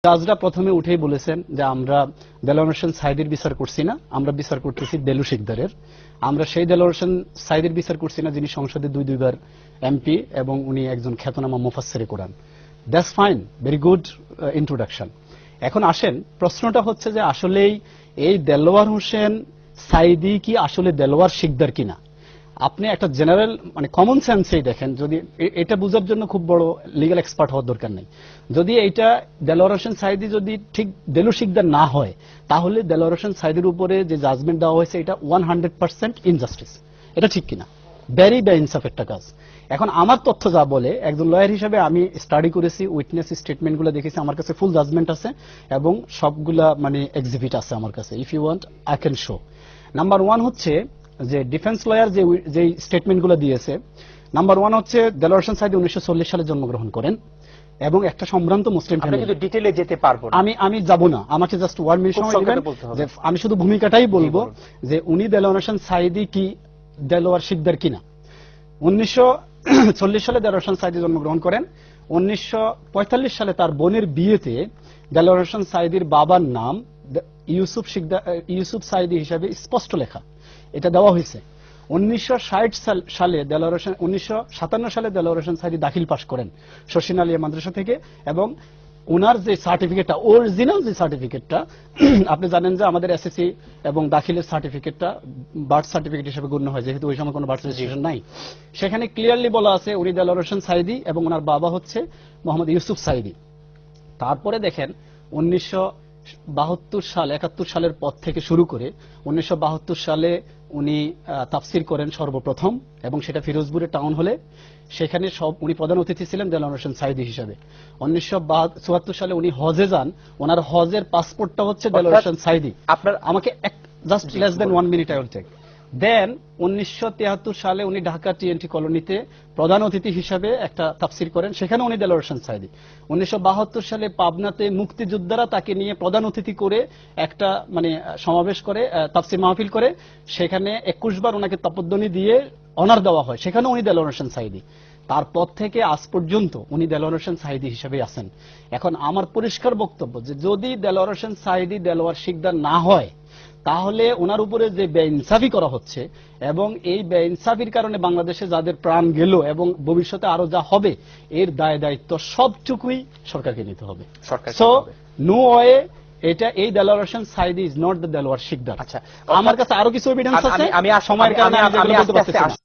জাজরা প্রথমে উঠেই বলেছেন যে আমরা দেলোয়ার হোসেন সাঈদীর বিচার করছি না, আমরা বিচার করতেছি দেলু শিকদারের। আমরা সেই দেলোয়ার হোসেন সাঈদীর বিচার করছি না যিনি সংসদে দুইবার এমপি এবং উনি একজন খ্যাতনামা মুফাসসিরে কোরআন। That's fine, very good introduction. এখন আসেন, প্রশ্নটা হচ্ছে যে আসলেই এই দেলোয়ার হোসেন সাঈদী কি আসলে দেলোয়ার শিকদার কিনা। আপনি একটা জেনারেল মানে কমন সেন্সেই দেখেন, যদি এটা বোঝার জন্য খুব বড় লিগ্যাল এক্সপার্ট হওয়ার দরকার নেই। যদি এটা দেলোয়ার হোসেন সাঈদী যদি ঠিক দেলু শিকদার না হয়, তাহলে দেলোয়ার হোসেন সাঈদীর উপরে যে জাজমেন্ট দেওয়া হয়েছে এটা 100% ইনজাস্টিস। এটা ঠিক কিনা? ভেরি বেইনসাফ একটা কাজ। এখন আমার তথ্য যা বলে, একজন লয়ার হিসেবে আমি স্টাডি করেছি, উইটনেস স্টেটমেন্টগুলো দেখেছি, আমার কাছে ফুল জাজমেন্ট আছে এবং সবগুলা মানে এক্সিবিট আছে আমার কাছে। If you want I can show. Number one হচ্ছে যে ডিফেন্স লয়ার যে স্টেটমেন্টগুলো দিয়েছে, নাম্বার ওয়ান হচ্ছে দেলোয়ার হোসেন সাঈদী 1940 সালে জন্মগ্রহণ করেন এবং একটা সম্ভ্রান্ত মুসলিম ফ্যামিলি। কিন্তু ডিটেইলে যেতে পারবো না, আমি যাব না, আমাকে জাস্ট 1 মিনিট সময় দিবেন। যে আমি শুধু ভূমিকাটাই বলবো যে উনি দেলোয়ার হোসেন সাঈদী কি দেলোয়ার শিকদার কিনা। 1940 সালে দেলোয়ার হোসেন সাঈদী জন্মগ্রহণ করেন। 1945 সালে তার বোনের বিয়েতে দেলোয়ার হোসেন সাঈদীর বাবার নাম ইউসুফ সাঈদী হিসাবে স্পষ্ট লেখা, এটা দেওয়া হয়েছে। 1957 সালে দেলোয়ার হোসেন সাঈদী দাখিল পাশ করেন শর্ষিনা আলিয়া মাদ্রাসা থেকে এবং ওনার যে সার্টিফিকেটটা, অরিজিনাল যে সার্টিফিকেটটা, আপনি জানেন যে আমাদের এসএসসি এবং দাখিলের সার্টিফিকেটটা বার্থ সার্টিফিকেট হিসেবে গণ্য হয়, যেহেতু ওই সময় কোনো বার্থ রেজিস্ট্রেশন নাই। সেখানে ক্লিয়ারলি বলা আছে উনি দেলোয়ার হোসেন সাঈদী এবং ওনার বাবা হচ্ছে মোহাম্মদ ইউসুফ সাঈদী। তারপরে দেখেন 1971 সালের পর থেকে শুরু করে 1972 সালে উনি তাফসির করেন সর্বপ্রথম এবং সেটা ফিরোজপুরের টাউন হলে। সেখানে উনি প্রধান অতিথি ছিলেন দেলোয়ার হোসেন সাঈদী হিসাবে। 1974 সালে উনি হজে যান, ওনার হজের পাসপোর্টটা হচ্ছে দেলোয়ার হোসেন সাঈদী। আপনার আমাকে just less than 1 minute I will take. Then 1973 সালে উনি ঢাকা টিএনটি কলোনিতে প্রধান অতিথি হিসাবে একটা তাফসির করেন, সেখানে উনি দেলোয়ার হোসেন সাঈদী। 1972 সালে পাবনাতে মুক্তিযোদ্ধারা তাকে নিয়ে প্রধান অতিথি করে একটা মানে সমাবেশ করে, তাফসির মাহফিল করে, সেখানে 21 বার ওনাকে তপধ্বনি দিয়ে অনার দেওয়া হয়, সেখানে উনি দেলোয়ার হোসেন সাঈদী। তারপর থেকে আজ পর্যন্ত উনি দেলোয়ার হোসেন সাঈদী হিসেবে আছেন। এখন আমার পরিষ্কার বক্তব্য যে যদি দেলোয়ার হোসেন সাঈদী দেলোয়ার শিকদার না হয়, তাহলে ওনার উপরে যে বেইনসাফি করা হচ্ছে এবং এই বেইনসাফির কারণে বাংলাদেশে যাদের প্রাণ গেল এবং ভবিষ্যতে আরো যা হবে, এর দায় দায়িত্ব সবটুকুই সরকারকে নিতে হবে। সো নো ওয়ে, এটা এই Delwar Hossain Sayeedi is not the Delwar Sikdar. আচ্ছা, আমার কাছে আরো কিছু এভিডেন্স আছে, আমি সময়ের কারণে আমি বলতে পারতেছি না।